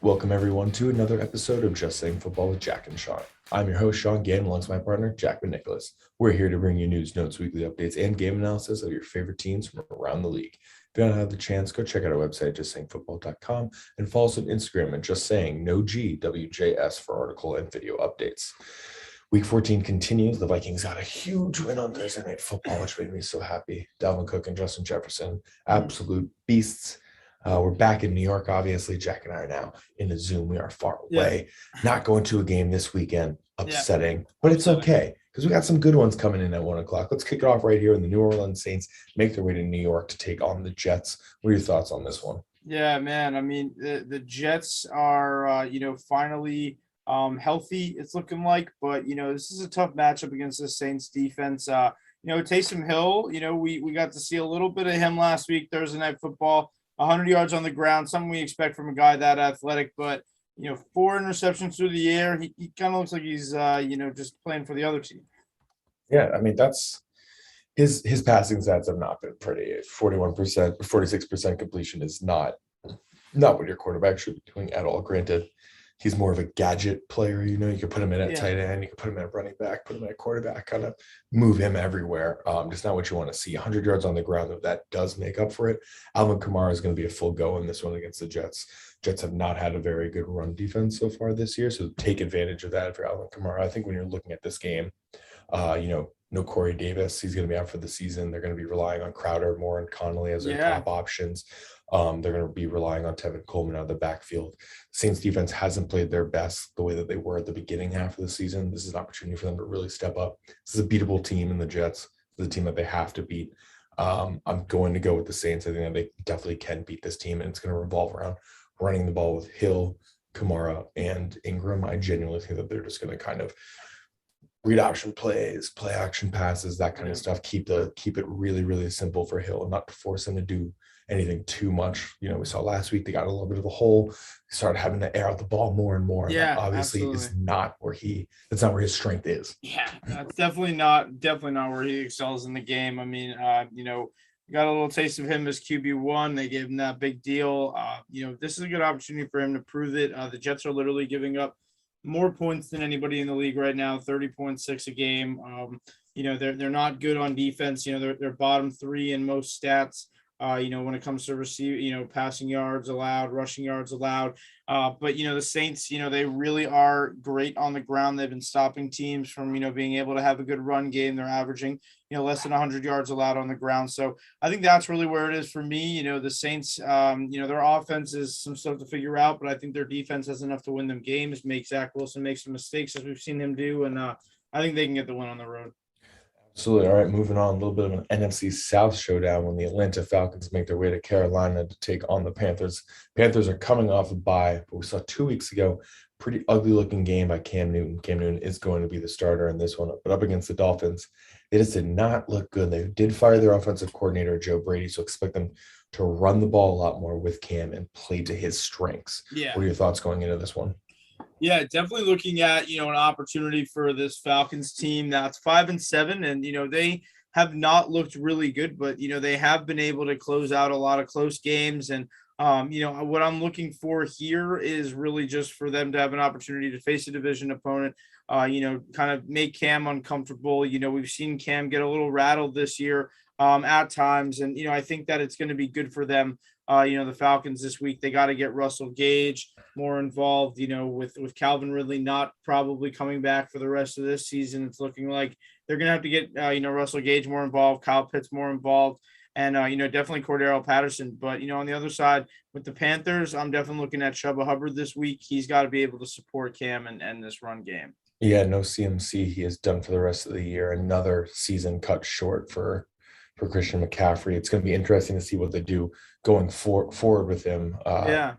Welcome, everyone, to another episode of Just Saying Football with Jack and Sean. I'm your host, Sean Gann, alongside my partner, Jack and Nicholas. We're here to bring you news, notes, weekly updates, and game analysis of your favorite teams from around the league. If you don't have the chance, go check out our website, justsayingfootball.com, and follow us on Instagram at Just Saying No G WJS for article and video updates. Week 14 continues. The Vikings got a huge win on Thursday Night Football, which made me so happy. Dalvin Cook and Justin Jefferson, absolute beasts. We're back in New York, obviously. Jack and I are now in a Zoom. We are far away. Not going to a game this weekend. Upsetting. But it's okay because we got some good ones coming in at 1 o'clock. Let's kick it off right here when the New Orleans Saints make their way to New York to take on the Jets. What are your thoughts on this one? Yeah, man. I mean, the Jets are, finally healthy, it's looking like. But, this is a tough matchup against the Saints defense. Taysom Hill, we got to see a little bit of him last week, Thursday Night Football. 100 yards on the ground, something we expect from a guy that athletic, but 4 interceptions through the air. He kind of looks like he's just playing for the other team. Yeah, I mean that's his passing stats have not been pretty. 41%, 46% completion is not what your quarterback should be doing at all. Granted, he's more of a gadget player. You can put him in at tight end, you can put him at running back, put him at quarterback, kind of move him everywhere. Just not what you want to see. 100 yards on the ground, though, that does make up for it. Alvin Kamara is going to be a full go in this one against the Jets. Jets have not had a very good run defense so far this year, so take advantage of that for Alvin Kamara. I think when you're looking at this game, no Corey Davis. He's going to be out for the season. They're going to be relying on Crowder, Moore, and Connolly as their top options. They're going to be relying on Tevin Coleman out of the backfield. Saints defense hasn't played their best the way that they were at the beginning half of the season. This is an opportunity for them to really step up. This is a beatable team in the Jets. This is a team that they have to beat. I'm going to go with the Saints. I think that they definitely can beat this team, and it's going to revolve around running the ball with Hill, Kamara, and Ingram. I genuinely think that they're just going to kind of read option plays, play action passes, that kind of stuff. Keep it really, really simple for Hill and not to force him to do anything too much. We saw last week they got a little bit of a hole. They started having to air out the ball more and more. Yeah, that obviously absolutely. That's not where his strength is. Yeah, that's definitely not where he excels in the game. I mean, got a little taste of him as QB1. They gave him that big deal. This is a good opportunity for him to prove it. The Jets are literally giving up more points than anybody in the league right now, 30.6 a game. They're not good on defense. They're bottom 3 in most stats. When it comes to passing yards allowed, rushing yards allowed. But the Saints, they really are great on the ground. They've been stopping teams from, being able to have a good run game. They're averaging, less than 100 yards allowed on the ground. So I think that's really where it is for me. The Saints, their offense is some stuff to figure out, but I think their defense has enough to win them games, make Zach Wilson make some mistakes as we've seen him do. And I think they can get the win on the road. Absolutely. All right, moving on, a little bit of an NFC South showdown when the Atlanta Falcons make their way to Carolina to take on the Panthers. Panthers are coming off a bye, but we saw 2 weeks ago, pretty ugly-looking game by Cam Newton. Cam Newton is going to be the starter in this one, but up against the Dolphins, they just did not look good. They did fire their offensive coordinator, Joe Brady, so expect them to run the ball a lot more with Cam and play to his strengths. Yeah. What are your thoughts going into this one? Yeah, definitely looking at, an opportunity for this Falcons team that's 5-7, and, they have not looked really good, but, they have been able to close out a lot of close games. And, what I'm looking for here is really just for them to have an opportunity to face a division opponent, kind of make Cam uncomfortable. We've seen Cam get a little rattled this year at times. And, I think that it's going to be good for them. The Falcons this week, they got to get Russell Gage more involved, with Calvin Ridley not probably coming back for the rest of this season. It's looking like they're going to have to get, Russell Gage more involved, Kyle Pitts more involved, and, definitely Cordero Patterson. But, on the other side with the Panthers, I'm definitely looking at Chuba Hubbard this week. He's got to be able to support Cam and this run game. Yeah, no CMC. He is done for the rest of the year. Another season cut short for Christian McCaffrey. It's going to be interesting to see what they do going forward with him.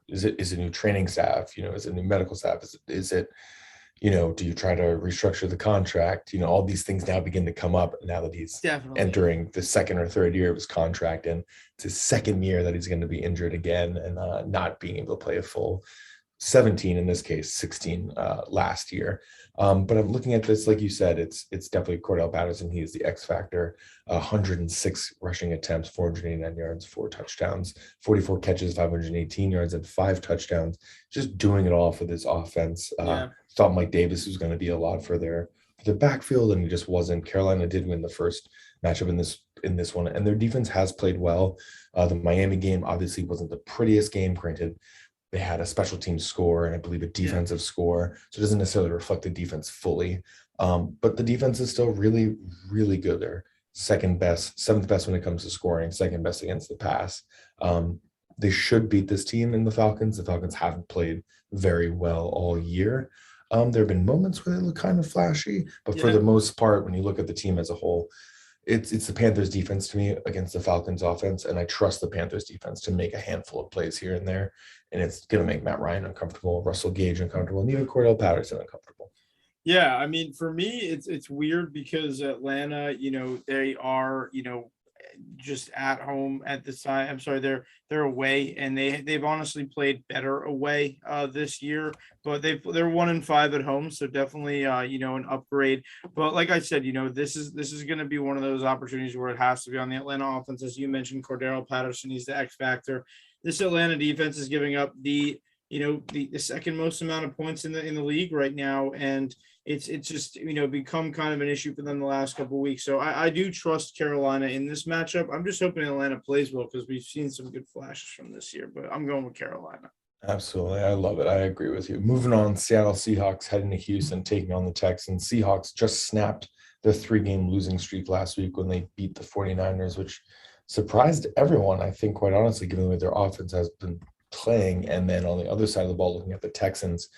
Is it new training staff? Is it new medical staff? Is it do you try to restructure the contract? All these things now begin to come up now that he's entering the second or third year of his contract, and it's his second year that he's going to be injured again and not being able to play a full 17 in this case, 16 last year. But I'm looking at this, like you said, it's definitely Cordell Patterson. He is the X factor. 106 rushing attempts, 489 yards, 4 touchdowns, 44 catches, 518 yards, and 5 touchdowns. Just doing it all for this offense. Thought Mike Davis was going to be a lot for their backfield, and he just wasn't. Carolina did win the first matchup in this one, and their defense has played well. The Miami game obviously wasn't the prettiest game. Granted, they had a special team score and I believe a defensive score, so it doesn't necessarily reflect the defense fully. But the defense is still really, really good. They're second best, seventh best when it comes to scoring, second best against the pass. They should beat this team in the Falcons. The Falcons haven't played very well all year. There have been moments where they look kind of flashy, but for the most part, when you look at the team as a whole, it's the Panthers defense to me against the Falcons offense, and I trust the Panthers defense to make a handful of plays here and there, and it's going to make Matt Ryan uncomfortable, Russell Gage uncomfortable, and even Cordell Patterson uncomfortable. Yeah, I mean, for me, it's weird because Atlanta, they are, just at home at this time. I'm sorry, they're away, and they've honestly played better away this year, but they're 1-5 at home, so definitely an upgrade. But like I said, this is going to be one of those opportunities where it has to be on the Atlanta offense, as you mentioned. Cordell Patterson, he's the X factor. This Atlanta defense is giving up the second most amount of points in the league right now, and it's just become kind of an issue for them the last couple of weeks. So I do trust Carolina in this matchup. I'm just hoping Atlanta plays well because we've seen some good flashes from this year, but I'm going with Carolina. Absolutely. I love it. I agree with you. Moving on, Seattle Seahawks heading to Houston, taking on the Texans. Seahawks just snapped their 3-game losing streak last week when they beat the 49ers, which surprised everyone, I think, quite honestly, given the way their offense has been playing. And then on the other side of the ball, looking at the Texans,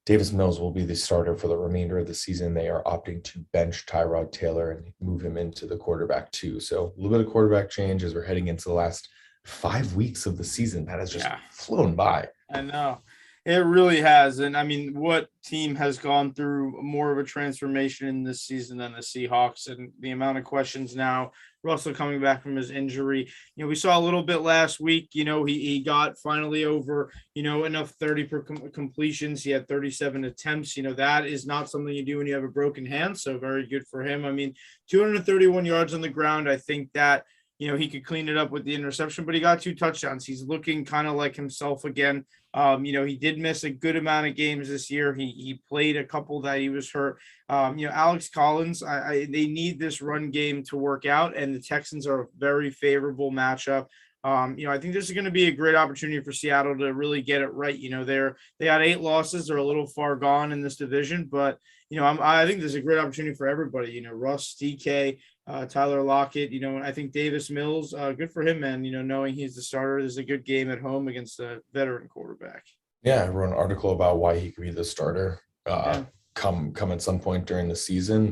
Davis Mills will be the starter for the remainder of the season. They are opting to bench Tyrod Taylor and move him into the quarterback 2. So a little bit of quarterback change as we're heading into the last 5 weeks of the season. That has just flown by. I know. It really has. And I mean, what team has gone through more of a transformation in this season than the Seahawks, and the amount of questions now, Russell coming back from his injury. We saw a little bit last week, he got finally over, enough 30 completions. He had 37 attempts. That is not something you do when you have a broken hand. So very good for him. I mean, 231 yards on the ground. I think that, he could clean it up with the interception, but he got 2 touchdowns. He's looking kind of like himself again. He did miss a good amount of games this year. He played a couple that he was hurt. Alex Collins, they need this run game to work out, and the Texans are a very favorable matchup. I think this is going to be a great opportunity for Seattle to really get it right. They had 8 losses. They're a little far gone in this division, but I think this is a great opportunity for everybody. Russ, DK, Tyler Lockett, I think Davis Mills, good for him, man. Knowing he's the starter, this is a good game at home against a veteran quarterback. Yeah, I wrote an article about why he could be the starter come at some point during the season.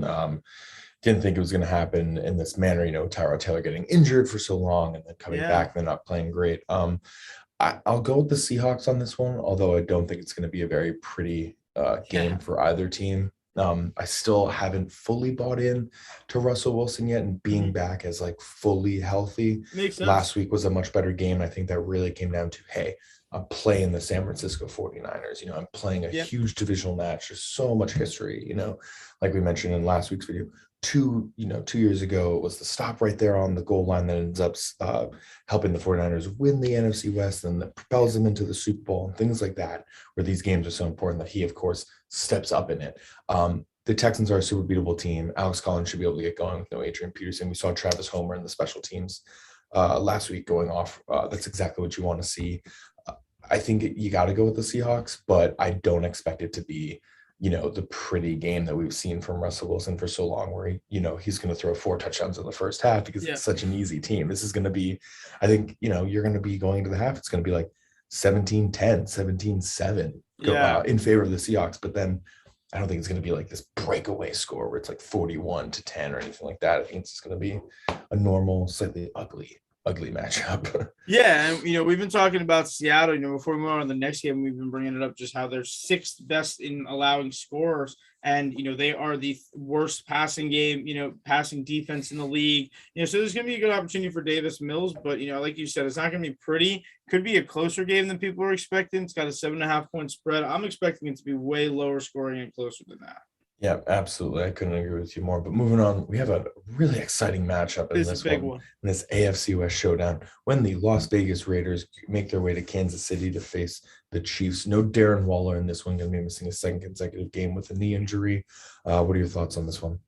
Didn't think it was going to happen in this manner. Tyrod Taylor getting injured for so long and then coming back and then not playing great. I'll go with the Seahawks on this one, although I don't think it's going to be a very pretty game for either team. I still haven't fully bought in to Russell Wilson yet, and being back as fully healthy. Makes sense. Last week was a much better game. I think that really came down to, hey, I'm playing the San Francisco 49ers. I'm playing a huge divisional match. There's so much history, like we mentioned in last week's video. 2 years ago, it was the stop right there on the goal line that ends up helping the 49ers win the NFC West, and that propels them into the Super Bowl and things like that, where these games are so important that he, of course, steps up in it. The Texans are a super beatable team. Alex Collins should be able to get going with no Adrian Peterson. We saw Travis Homer in the special teams last week going off. That's exactly what you want to see. I think you got to go with the Seahawks, but I don't expect it to be the pretty game that we've seen from Russell Wilson for so long, where he's going to throw 4 touchdowns in the first half because it's such an easy team. This is going to be, I think, you're going to be going into the half. It's going to be like 17-10, 17-7 in favor of the Seahawks. But then I don't think it's going to be like this breakaway score where it's 41-10 or anything like that. I think it's just going to be a normal, slightly ugly ugly matchup. Yeah, and we've been talking about Seattle. Before we move on to the next game, we've been bringing it up just how they're sixth best in allowing scores, and they are the worst passing game, passing defense in the league. So there's going to be a good opportunity for Davis Mills, but like you said, it's not going to be pretty. Could be a closer game than people are expecting. It's got a 7.5-point spread. I'm expecting it to be way lower scoring and closer than that. Yeah, absolutely. I couldn't agree with you more. But moving on, we have a really exciting matchup in It's a this big one, one. in this AFC West showdown, when the Las Vegas Raiders make their way to Kansas City to face the Chiefs. No Darren Waller in this one, going to be missing a second consecutive game with a knee injury. What are your thoughts on this one?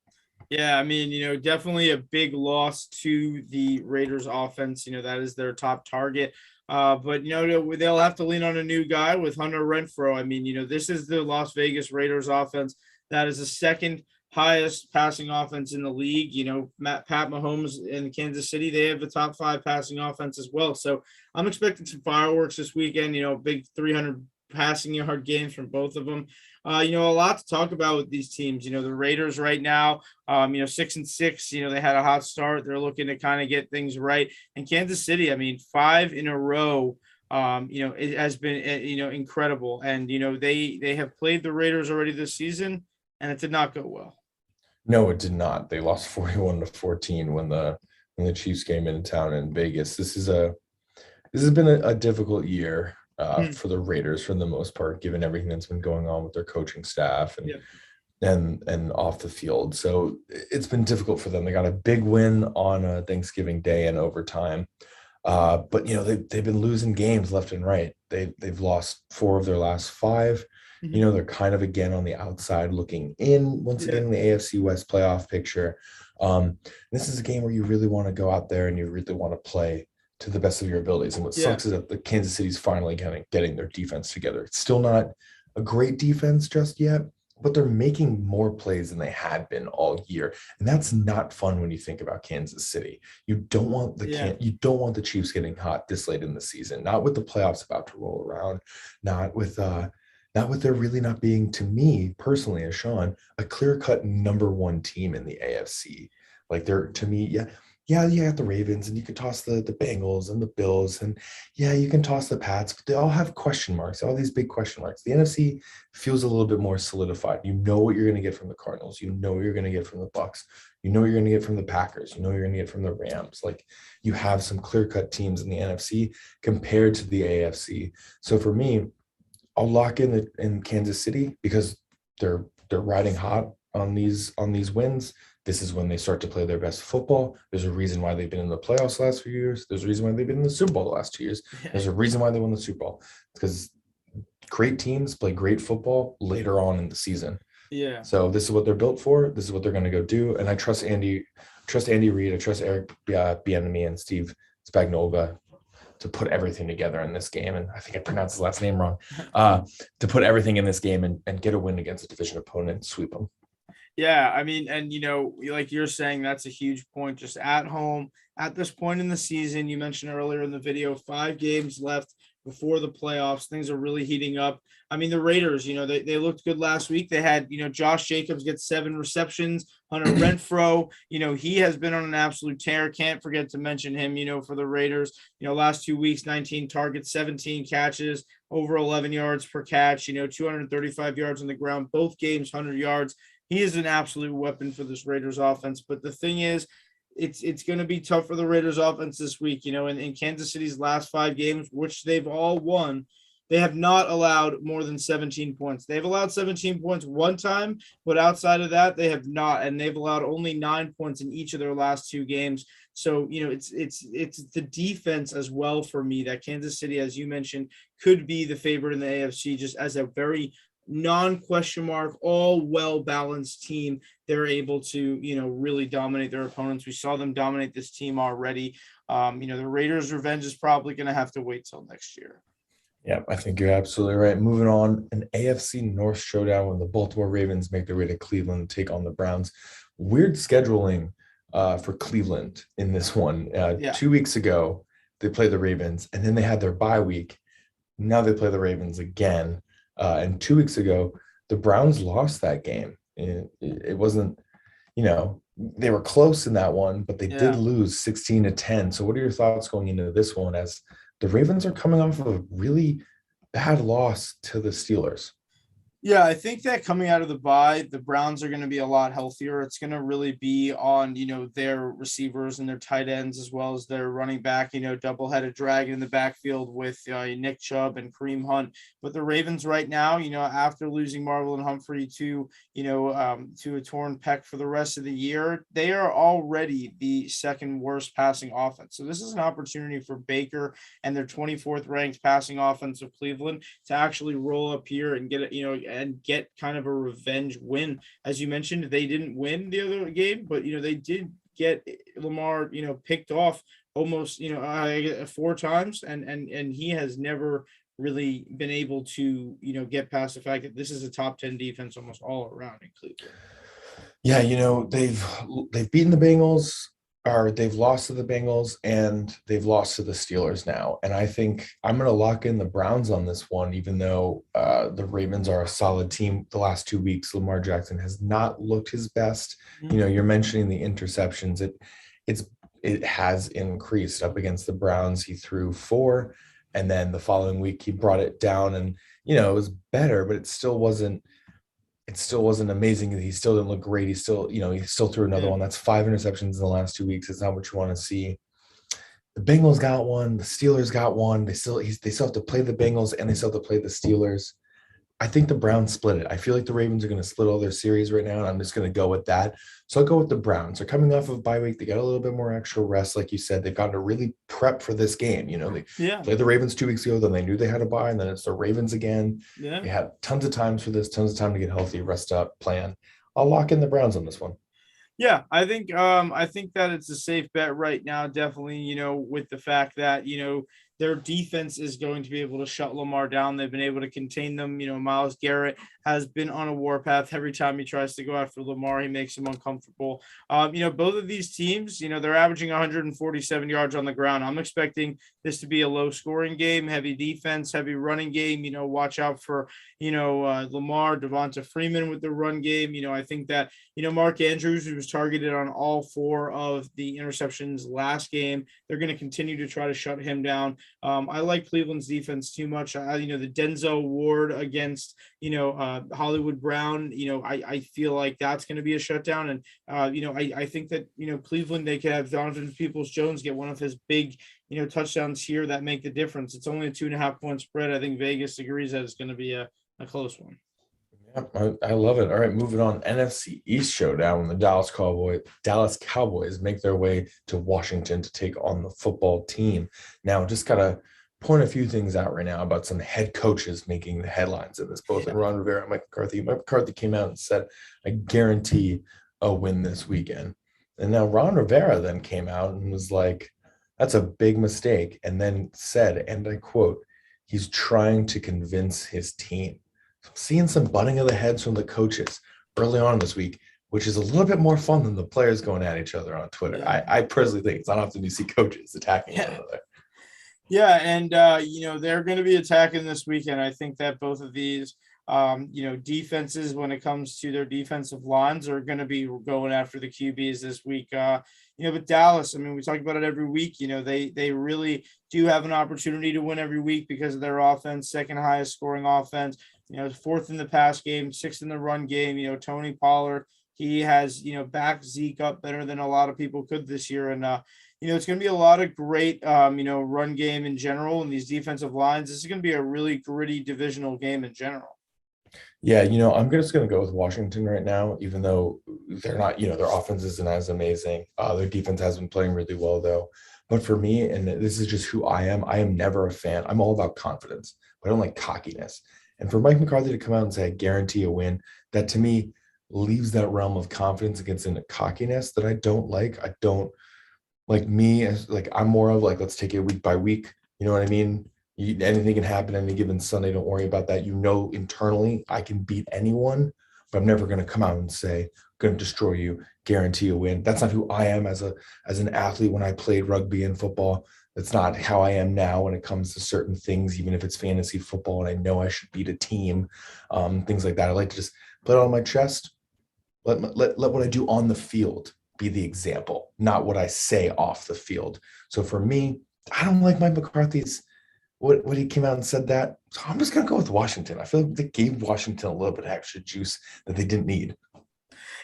Yeah, I mean, definitely a big loss to the Raiders offense. That is their top target. But they'll have to lean on a new guy with Hunter Renfrow. I mean, this is the Las Vegas Raiders offense. That is the second highest passing offense in the league. Pat Mahomes in Kansas City, they have the top 5 passing offense as well. So I'm expecting some fireworks this weekend, big 300 passing yard games from both of them. A lot to talk about with these teams. The Raiders right now, 6-6, they had a hot start. They're looking to kind of get things right. And Kansas City, I mean, 5 in a row. It has been, incredible. And, they have played the Raiders already this season, and it did not go well. No, it did not. They lost 41-14 when the Chiefs came into town in Vegas. This has been a difficult year for the Raiders for the most part, given everything that's been going on with their coaching staff and off the field. So it's been difficult for them. They got a big win on Thanksgiving Day in overtime. But they've been losing games left and right. They've lost 4 of their last 5. They're kind of again on the outside looking in once again in the AFC West playoff picture. This is a game where you really want to go out there and you really want to play to the best of your abilities. And what sucks is that the Kansas City's finally kind of getting their defense together. It's still not a great defense just yet, but they're making more plays than they had been all year. And that's not fun when you think about Kansas City. You don't want the Chiefs getting hot this late in the season, not with the playoffs about to roll around, not with there really not being, to me personally, as Sean, a clear-cut number 1 team in the AFC. Like they're, to me, you got the Ravens, and you can toss the Bengals and the Bills, and you can toss the Pats, but they all have question marks, all these big question marks. The NFC feels a little bit more solidified. You know what you're going to get from the Cardinals. You know what you're going to get from the Bucs. You know what you're going to get from the Packers. You know what you're going to get from the Rams. Like, you have some clear-cut teams in the NFC compared to the AFC. So for me, I'll lock in Kansas City because they're riding hot on these wins. This is when they start to play their best football. There's a reason why they've been in the playoffs the last few years. There's a reason why they've been in the Super Bowl the last 2 years. There's a reason why they won the Super Bowl. It's because great teams play great football later on in the season. Yeah. So this is what they're built for. This is what they're going to go do. And I trust Andy Reid. I trust Eric Bieniemy and Steve Spagnuolo to put everything together in this game. And I think I pronounced his last name wrong. To put everything in this game and get a win against a division opponent and sweep them. Yeah, I mean, and like you're saying, that's a huge point. Just at home at this point in the season, you mentioned earlier in the video, 5 games left before the playoffs. Things are really heating up. I mean, the Raiders, they looked good last week. They had, Josh Jacobs get 7 receptions. Hunter Renfrow, he has been on an absolute tear. Can't forget to mention him, for the Raiders. Last 2 weeks, 19 targets, 17 catches, over 11 yards per catch, 235 yards on the ground, both games, 100 yards. He is an absolute weapon for this Raiders offense. But the thing is, it's going to be tough for the Raiders offense this week. In Kansas City's last 5 games, which they've all won, they have not allowed more than 17 points. They've allowed 17 points one time, but outside of that, they have not. And they've allowed only 9 points in each of their last 2 games. So, it's the defense as well for me that Kansas City, as you mentioned, could be the favorite in the AFC just as a very non-question mark, all well-balanced team. They're able to, really dominate their opponents. We saw them dominate this team already. The Raiders' revenge is probably going to have to wait till next year. Yeah, I think you're absolutely right. Moving on, an AFC North showdown when the Baltimore Ravens make their way to Cleveland to take on the Browns. Weird scheduling for Cleveland in this one. 2 weeks ago, they played the Ravens, and then they had their bye week. Now they play the Ravens again. And 2 weeks ago, the Browns lost that game. It wasn't, they were close in that one, but they did Yeah. lose 16-10. So what are your thoughts going into this one as the Ravens are coming off of a really bad loss to the Steelers? Yeah, I think that coming out of the bye, the Browns are going to be a lot healthier. It's going to really be on, their receivers and their tight ends, as well as their running back, double-headed dragon in the backfield with Nick Chubb and Kareem Hunt. But the Ravens right now, after losing Marvel and Humphrey to a torn pec for the rest of the year, they are already the second worst passing offense. So this is an opportunity for Baker and their 24th ranked passing offense of Cleveland to actually roll up here and get it, and get kind of a revenge win. As you mentioned, they didn't win the other game, but they did get Lamar, picked off almost, four times, and he has never really been able to, get past the fact that this is a top 10 defense almost all around in Cleveland. Yeah, they've beaten the Bengals, or they've lost to the Bengals, and they've lost to the Steelers now. And I think I'm going to lock in the Browns on this one, even though the Ravens are a solid team. The last 2 weeks, Lamar Jackson has not looked his best. You're mentioning the interceptions. It has increased up against the Browns. He threw 4, and then the following week he brought it down, and it was better, but it still wasn't amazing. He still didn't look great. He still threw another one. That's 5 interceptions in the last 2 weeks. It's not what you want to see. The Bengals got one. The Steelers got one. They still have to play the Bengals, and they still have to play the Steelers. I think the Browns split it. I feel like the Ravens are going to split all their series right now, and I'm just going to go with that. So I'll go with the Browns. They're coming off of bye week. They got a little bit more extra rest, like you said. They've gotten to really prep for this game. They Yeah. played the Ravens 2 weeks ago, then they knew they had a bye, and then it's the Ravens again. Yeah. They had tons of times for this, tons of time to get healthy, rest up, plan. I'll lock in the Browns on this one. Yeah, I think that it's a safe bet right now, definitely, with the fact that, their defense is going to be able to shut Lamar down. They've been able to contain them. Myles Garrett has been on a warpath. Every time he tries to go after Lamar, he makes him uncomfortable. Both of these teams, they're averaging 147 yards on the ground. I'm expecting this to be a low scoring game, heavy defense, heavy running game. Watch out for, Lamar, Devonta Freeman with the run game. I think that, Mark Andrews, who was targeted on all 4 of the interceptions last game, they're going to continue to try to shut him down. I like Cleveland's defense too much. The Denzel Ward against, Hollywood Brown, I feel like that's going to be a shutdown. And, I think that, Cleveland, they could have Donovan Peoples-Jones get one of his big, touchdowns here that make the difference. It's only a 2.5-point spread. I think Vegas agrees that it's going to be a close one. I love it. All right, moving on. NFC East showdown when the Dallas Cowboys make their way to Washington to take on the football team. Now, just gotta point a few things out right now about some head coaches making the headlines in this, both in Ron Rivera and Mike McCarthy. Mike McCarthy came out and said, "I guarantee a win this weekend." And now Ron Rivera then came out and was like, "That's a big mistake," and then said, and I quote, "He's trying to convince his team." Seeing some butting of the heads from the coaches early on this week, which is a little bit more fun than the players going at each other on Twitter. Yeah. I personally think it's not often you see coaches attacking one another. Yeah, and they're going to be attacking this weekend. I think that both of these, defenses, when it comes to their defensive lines, are going to be going after the QBs this week. But Dallas, I mean, we talk about it every week. They really do have an opportunity to win every week because of their offense, second highest scoring offense. 4th in the pass game, 6th in the run game. Tony Pollard, he has, backed Zeke up better than a lot of people could this year. And, it's going to be a lot of great, run game in general and these defensive lines. This is going to be a really gritty divisional game in general. Yeah, I'm just going to go with Washington right now, even though they're not, their offense isn't as amazing. Their defense has been playing really well, though. But for me, and this is just who I am never a fan. I'm all about confidence, but I don't like cockiness. And for Mike McCarthy to come out and say, "I guarantee a win," that to me leaves that realm of confidence against into cockiness that I don't like. I don't like me as like, I'm more of like, let's take it week by week. You know what I mean? Anything can happen any given Sunday. Don't worry about that. Internally I can beat anyone, but I'm never going to come out and say, "I'm going to destroy you, guarantee a win." That's not who I am as an athlete when I played rugby and football. That's not how I am now when it comes to certain things, even if it's fantasy football and I know I should beat a team, things like that. I like to just put it on my chest, let what I do on the field be the example, not what I say off the field. So for me, I don't like Mike McCarthy's what he came out and said that. So I'm just gonna go with Washington. I feel like they gave Washington a little bit of extra juice that they didn't need.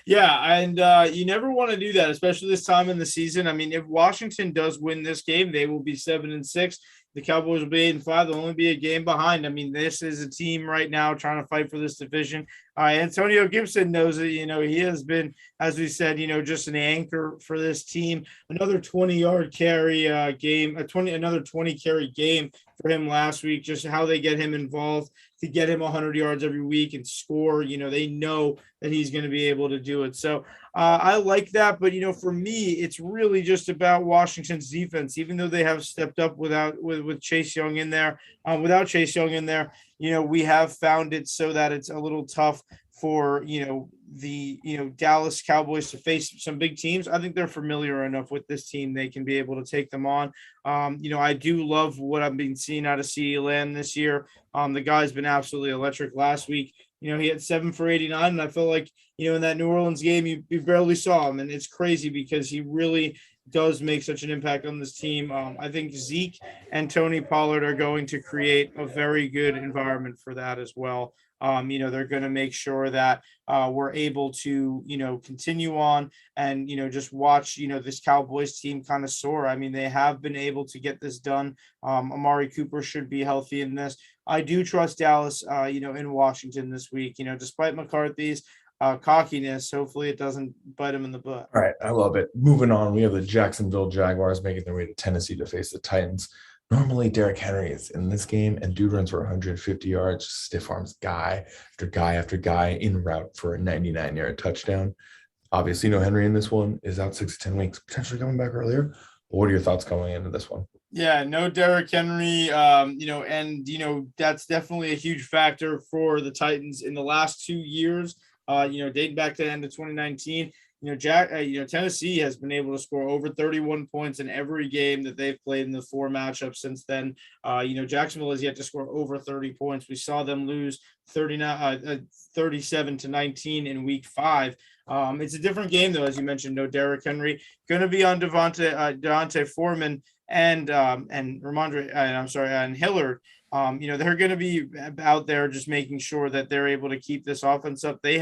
Yeah, and you never want to do that, especially this time in the season. I mean, if Washington does win this game, they will be 7-6. The Cowboys will be 8-5. They'll only be a game behind. I mean, this is a team right now trying to fight for this division. Antonio Gibson knows that, he has been, as we said, just an anchor for this team. Another 20-yard carry game, another 20 carry game for him last week. Just how they get him involved to get him 100 yards every week and score. They know that he's going to be able to do it. So I like that. But, for me, it's really just about Washington's defense, even though they have stepped up with Chase Young in there. Without Chase Young in there, we have found it so that it's a little tough for, the Dallas Cowboys to face some big teams. I think they're familiar enough with this team. They can be able to take them on. I do love what I've been seeing out of CeeDee Lamb this year. The guy's been absolutely electric last week. He had 7 for 89, and I feel like, in that New Orleans game, you barely saw him, and it's crazy because he really does make such an impact on this team. I think Zeke and Tony Pollard are going to create a very good environment for that as well. They're going to make sure that we're able to, continue on and, just watch, this Cowboys team kind of soar. I mean, they have been able to get this done. Amari Cooper should be healthy in this. I do trust Dallas, in Washington this week, despite McCarthy's cockiness. Hopefully it doesn't bite him in the butt. All right, I love it. Moving on, we have the Jacksonville Jaguars making their way to Tennessee to face the Titans. Normally, Derrick Henry is in this game, and dude runs for 150 yards, stiff arms guy after guy after guy en route for a 99-yard touchdown. Obviously, Henry in this one is out 6 to 10 weeks, potentially coming back earlier. But what are your thoughts going into this one? Yeah, no Derrick Henry, that's definitely a huge factor for the Titans in the last 2 years. Dating back to the end of 2019. Tennessee has been able to score over 31 points in every game that they've played in the 4 matchups since then. Jacksonville has yet to score over 30 points. We saw them lose 37 to 19 in week 5. It's a different game though, as you mentioned. No Derrick Henry, going to be on Devontae Foreman and Hillard. They're going to be out there just making sure that they're able to keep this offense up. They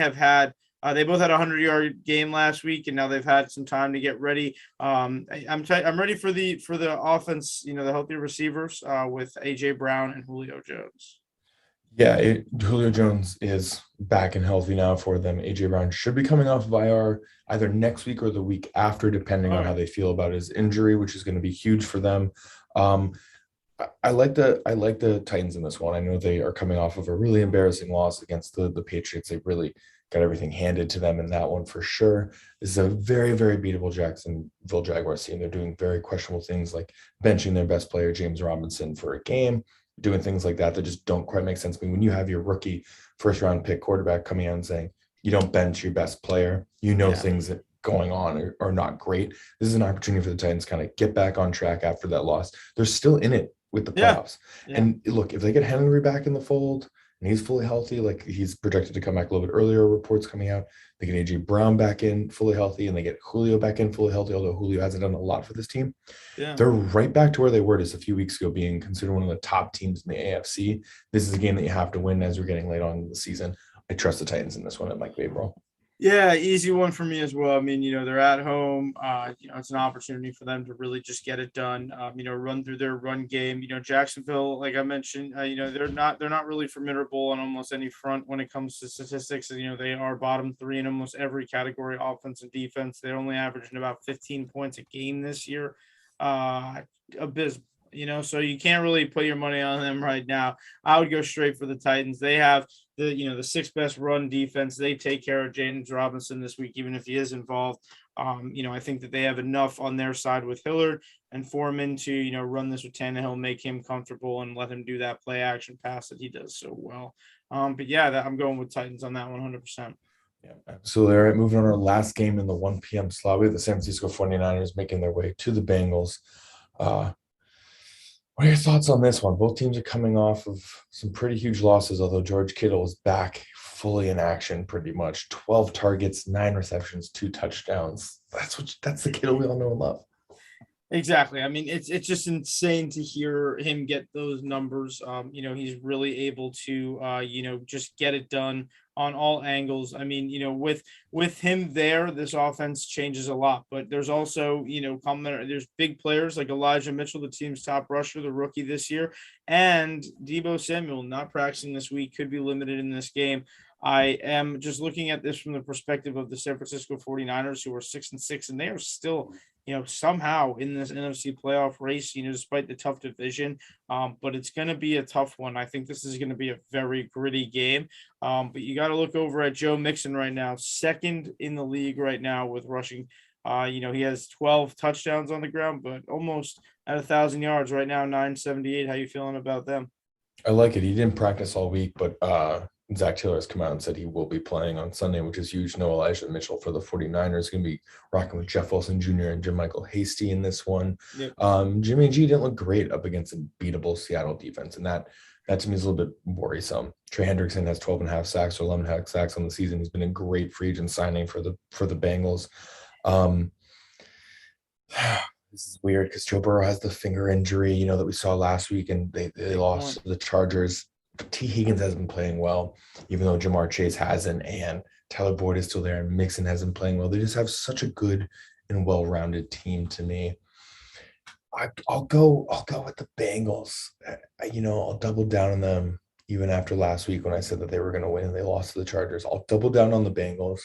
both had a 100-yard game last week, and now they've had some time to get ready. I'm ready for the offense. The healthy receivers with AJ Brown and Julio Jones. Yeah, Julio Jones is back and healthy now for them. AJ Brown should be coming off of IR either next week or the week after, depending on how they feel about his injury, which is going to be huge for them. I like the Titans in this one. I know they are coming off of a really embarrassing loss against the Patriots. They really got everything handed to them in that one for sure. This is a very, very beatable Jacksonville Jaguars team. They're doing very questionable things like benching their best player, James Robinson, for a game, doing things like that just don't quite make sense to me. When you have your rookie first-round pick quarterback coming out and saying you don't bench your best player, things that going on are not great. This is an opportunity for the Titans to kind of get back on track after that loss. They're still in it with the playoffs. Yeah. And look, if they get Henry back in the fold and he's fully healthy, like he's projected to come back a little bit earlier, reports coming out, they get AJ Brown back in fully healthy and they get Julio back in fully healthy, although Julio hasn't done a lot for this team. Yeah. They're right back to where they were just a few weeks ago, being considered one of the top teams in the AFC. This is a game that you have to win as we're getting late on in the season. I trust the Titans in this one at Mike Babel. Yeah, easy one for me as well. I mean, they're at home. It's an opportunity for them to really just get it done. Run through their run game. Jacksonville, like I mentioned, they're not really formidable on almost any front when it comes to statistics. They are bottom 3 in almost every category, offense and defense. They're only averaging about 15 points a game this year. Abysmal. So you can't really put your money on them right now. I would go straight for the Titans. They have the 6th best run defense. They take care of James Robinson this week, even if he is involved. I think that they have enough on their side with Hillard and Foreman to, run this with Tannehill, make him comfortable and let him do that play action pass that he does so well. I'm going with Titans on that 100%. Yeah, absolutely. All right, moving on to our last game in the 1 p.m. slot. We have the San Francisco 49ers making their way to the Bengals. What are your thoughts on this one? Both teams are coming off of some pretty huge losses, although George Kittle is back fully in action pretty much. 12 targets, 9 receptions, 2 touchdowns. That's the kid we all know and love. Exactly. I mean, it's just insane to hear him get those numbers. He's really able to just get it done on all angles. I mean, with him there, this offense changes a lot. But there's also, there's big players like Elijah Mitchell, the team's top rusher, the rookie this year, and Deebo Samuel not practicing this week, could be limited in this game. I am just looking at this from the perspective of the San Francisco 49ers, who are 6-6, and they are still, somehow in this NFC playoff race, despite the tough division. But it's going to be a tough one. I think this is going to be a very gritty game. But you got to look over at Joe Mixon right now, second in the league right now with rushing. He has 12 touchdowns on the ground, but almost at 1,000 yards right now, 978. How you feeling about them? I like it. He didn't practice all week, but Zach Taylor has come out and said he will be playing on Sunday, which is huge. No Elijah Mitchell for the 49ers. Going to be rocking with Jeff Wilson Jr. and Jim Michael Hasty in this one. Yep. Jimmy G didn't look great up against a beatable Seattle defense, and that to me is a little bit worrisome. Trey Hendrickson has 12.5 sacks or 11.5 sacks on the season. He's been a great free agent signing for the Bengals. This is weird because Joe Burrow has the finger injury, that we saw last week, and they lost to the Chargers. T. Higgins hasn't been playing well, even though Jamar Chase hasn't, and Tyler Boyd is still there, and Mixon hasn't playing well. They just have such a good and well-rounded team to me. I'll go with the Bengals. I'll double down on them even after last week when I said that they were going to win and they lost to the Chargers. I'll double down on the Bengals.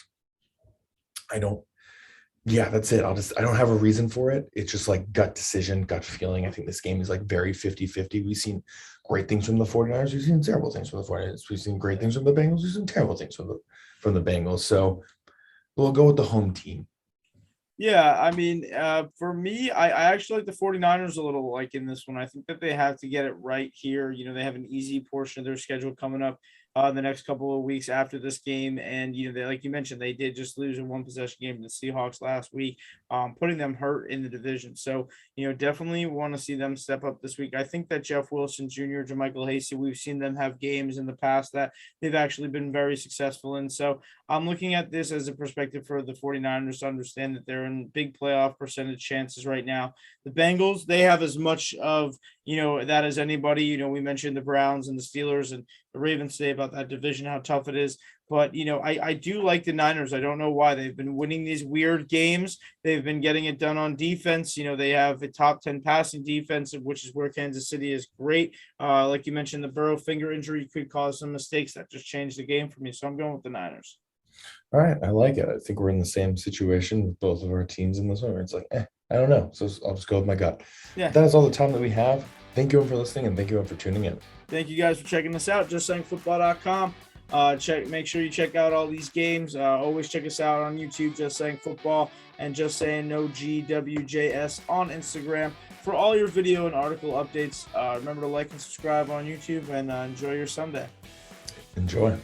That's it. I don't have a reason for it. It's just like gut decision, gut feeling. I think this game is like very 50-50. We've seen great things from the 49ers. We've seen terrible things from the 49ers. We've seen great things from the Bengals. We've seen terrible things from the Bengals. So we'll go with the home team. Yeah, I mean, for me, I actually like the 49ers a little like in this one. I think that they have to get it right here. They have an easy portion of their schedule coming up the next couple of weeks after this game. And, they, like you mentioned, they did just lose a 1-possession game to the Seahawks last week, putting them hurt in the division. So, definitely want to see them step up this week. I think that Jeff Wilson Jr., Jermichael Hasty, we've seen them have games in the past that they've actually been very successful in. So I'm looking at this as a perspective for the 49ers to understand that they're in big playoff percentage chances right now. The Bengals, they have as much of, that as anybody. We mentioned the Browns and the Steelers and the Ravens today about that division, how tough it is. But, I do like the Niners. I don't know why. They've been winning these weird games. They've been getting it done on defense. They have a top 10 passing defense, which is where Kansas City is great. Like you mentioned, the Burrow finger injury could cause some mistakes that just changed the game for me. So I'm going with the Niners. All right. I like it. I think we're in the same situation with both of our teams in this one. It's like, I don't know. So I'll just go with my gut. Yeah. That is all the time that we have. Thank you for listening, and thank you for tuning in. Thank you guys for checking us out. JustSayingFootball.com. Make sure you check out all these games. Always check us out on YouTube, Just Saying Football, and Just Saying No GWJS on Instagram for all your video and article updates. Remember to like and subscribe on YouTube, and enjoy your Sunday. Enjoy.